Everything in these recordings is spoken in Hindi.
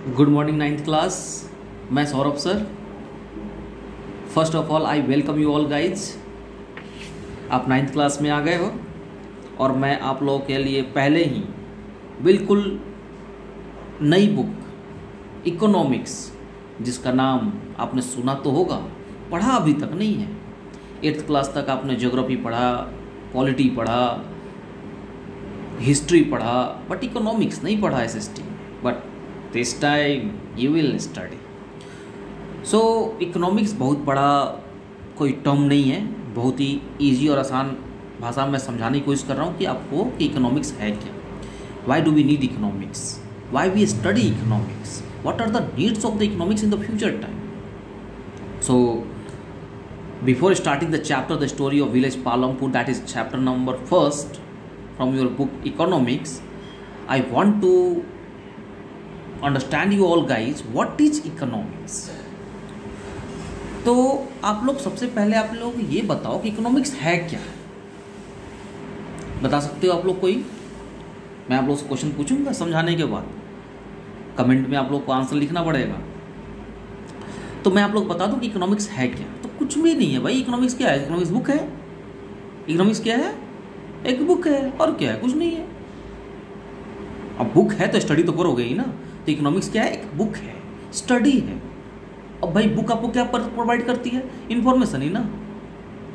Good morning ninth class. मैं Saurabh sir. First of all I welcome you all guys. आप नाइन्थ क्लास में आ गए हो और मैं आप लोगों के लिए पहले ही बिल्कुल नई बुक इकोनॉमिक्स, जिसका नाम आपने सुना तो होगा, पढ़ा अभी तक नहीं है। 8th क्लास तक आपने ज्योग्राफी पढ़ा, पॉलिटी पढ़ा, हिस्ट्री पढ़ा, बट इकोनॉमिक्स नहीं पढ़ा SST। But this time you will study. So economics बहुत बड़ा कोई टर्म नहीं है, बहुत ही ईजी और आसान भाषा में समझाने की कोशिश कर रहा हूँ कि आपको कि इकोनॉमिक्स है क्या, why do we need economics, why we study economics, what are the needs of the economics in the future time. So before starting the chapter, the story of village Palampur, that is chapter number 1st from your book economics, I want to understand you all guys what is economics. तो आप लोग सबसे पहले आप लोग ये बताओ कि इकोनॉमिक्स है क्या। बता सकते हो आप लोग कोई? मैं आप लोग से क्वेश्चन पूछूंगा, समझाने के बाद कमेंट में आप लोग को आंसर लिखना पड़ेगा। तो मैं आप लोग बता दूं कि इकोनॉमिक्स है क्या। तो कुछ भी नहीं है भाई। इकोनॉमिक्स क्या है? इकोनॉमिक्स बुक है। इकोनॉमिक्स क्या है? एक बुक है। और क्या है? कुछ नहीं है। अब बुक है तो स्टडी तो करोगे ही ना। तो इकोनॉमिक्स क्या है? एक बुक है, स्टडी है। अब भाई बुक आपको क्या प्रोवाइड करती है? इन्फॉर्मेशन ही ना।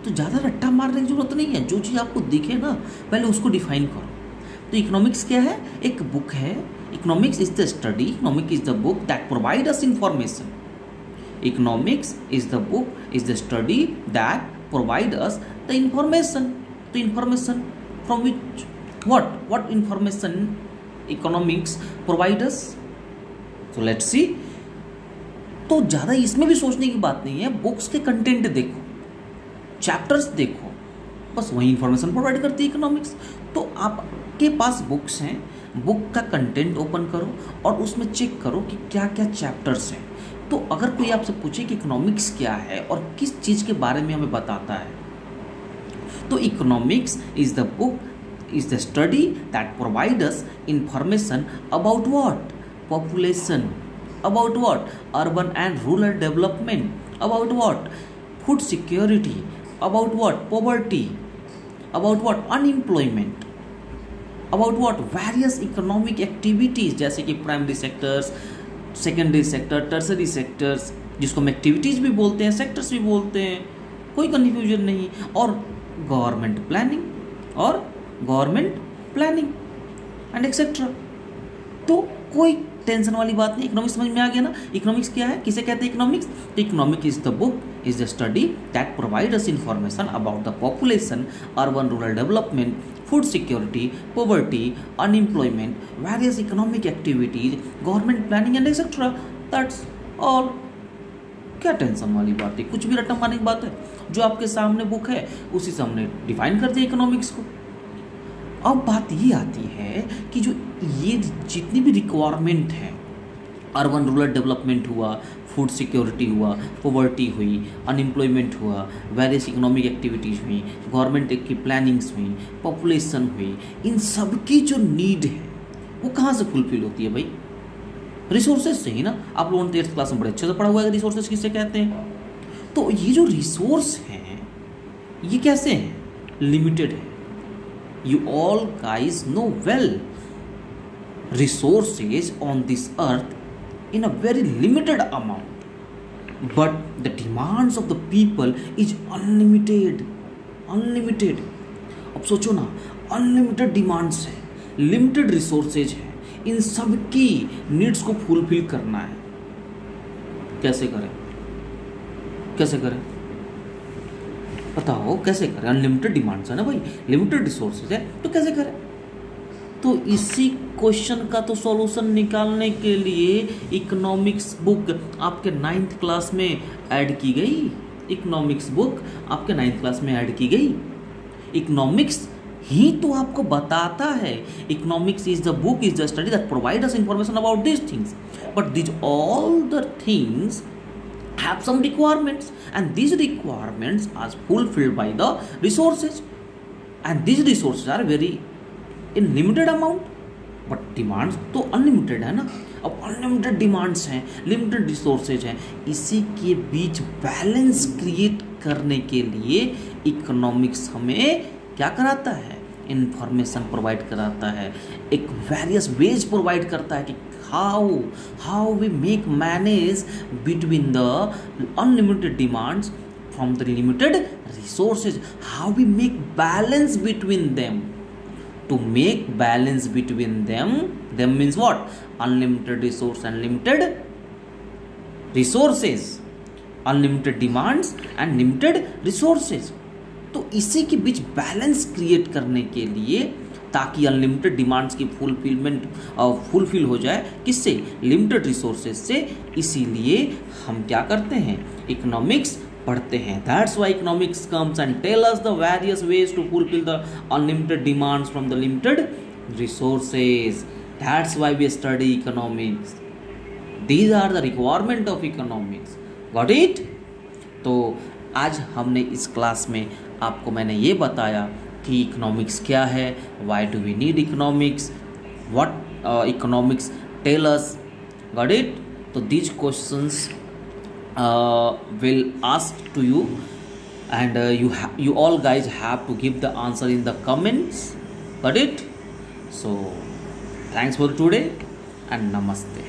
तो ज़्यादा रट्टा मारने की जरूरत नहीं है। जो चीज़ आपको दिखे ना पहले उसको डिफाइन करो। तो इकोनॉमिक्स क्या है? एक बुक है। Economics is the study, economics is the book that provide us information. Economics is the book, is the study that provide us the information. The information from which, what information economics provide us? So let's see. तो ज़्यादा इसमें भी सोचने की बात नहीं है। बुक्स के कंटेंट देखो, चैप्टर्स देखो, बस वही इंफॉर्मेशन प्रोवाइड करती है इकोनॉमिक्स। तो आपके पास बुक्स हैं, बुक का कंटेंट ओपन करो और उसमें चेक करो कि क्या क्या चैप्टर्स हैं। तो अगर कोई आपसे पूछे कि इकोनॉमिक्स क्या है और किस चीज़ के बारे में हमें बताता है, तो economics is the book, is the study that provide us information about what? Population, about what? Urban and rural development, about what? Food security, about what? Poverty, about what? Unemployment, about what? Various economic activities, जैसे कि primary sectors, secondary sector, tertiary sectors, जिसको हम एक्टिविटीज़ भी बोलते हैं, सेक्टर्स भी बोलते हैं, कोई कन्फ्यूजन नहीं। और गवर्नमेंट प्लानिंग एंड एक्सेट्रा। तो कोई टेंशन वाली बात नहीं। इकोनॉमिक्स समझ में आ गया ना? इकोनॉमिक्स क्या है, किसे कहते हैं economics? Economic is the book, is the study that provide us information about the population, urban rural development, food security, poverty, unemployment, various economic activities, government planning and etc. That's all. क्या टेंशन वाली बात है? कुछ भी रट्टा मारने की बात है? जो आपके सामने बुक है उसी से हमने डिफाइन कर दिया इकोनॉमिक्स को। अब बात ये आती है कि जो ये जितनी भी रिक्वायरमेंट है, अर्बन रूरल डेवलपमेंट हुआ, फूड सिक्योरिटी हुआ, पॉवर्टी हुई, अनएम्प्लॉयमेंट हुआ, वेरियस इकोनॉमिक एक्टिविटीज़ हुई, गवर्नमेंट की प्लानिंग्स हुई, पॉपुलेशन हुई, इन सब की जो नीड है वो कहाँ से फुलफिल होती है भाई? रिसोर्सेज से ही ना। आप लोगों ने 8th क्लास में बड़े अच्छे से पढ़ा हुआ है रिसोर्सेज किसे कहते हैं। तो ये जो रिसोर्स हैं ये कैसे हैं? लिमिटेड है। You all guys know well, resources on this earth in a very limited amount, but the demands of the people is unlimited. अब सोचो ना, अनलिमिटेड डिमांड्स है, लिमिटेड रिसोर्सेज है, इन सब की नीड्स को फुलफिल करना है। कैसे करें बताओ, कैसे करें? अनलिमिटेड डिमांड्स है ना भाई, लिमिटेड रिसोर्सेज है, तो कैसे करें? तो इसी क्वेश्चन का तो सॉल्यूशन निकालने के लिए इकोनॉमिक्स बुक आपके 9th क्लास में ऐड की गई। इकोनॉमिक्स बुक आपके 9th क्लास में ऐड की गई। इकोनॉमिक्स ही तो आपको बताता है। Economics is the book, is the study that provide us information about this things, but this all the things have some requirements, and these requirements are fulfilled by the resources, and these resources are very in limited amount, but demands तो अनलिमिटेड है ना। अब अनलिमिटेड डिमांड्स हैं, लिमिटेड रिसोर्सेज हैं, इसी के बीच बैलेंस क्रिएट करने के लिए इकोनॉमिक्स हमें क्या कराता है, इंफॉर्मेशन प्रोवाइड कराता है, एक वेरियस वेज प्रोवाइड करता है कि how we make manage between the unlimited demands from the limited resources, how we make balance between them. To make balance between them means what? Unlimited resource and limited resources, unlimited demands and limited resources. तो इसी के बीच बैलेंस क्रिएट करने के लिए, ताकि अनलिमिटेड डिमांड्स की फुलफिल हो जाए, किससे? लिमिटेड रिसोर्सेज से। इसीलिए हम क्या करते हैं? इकोनॉमिक्स पढ़ते हैं। That's why economics comes and tell us the various ways to fulfil the unlimited demands from the limited resources. That's why we study economics. These are the requirement of economics. Got it? तो आज हमने इस क्लास में आपको मैंने ये बताया कि इकोनॉमिक्स क्या है, why do we need economics, what economics tell us. Got it? तो these questions will ask to you, and you all guys have to give the answer in the comments. Got it? So thanks for today and namaste.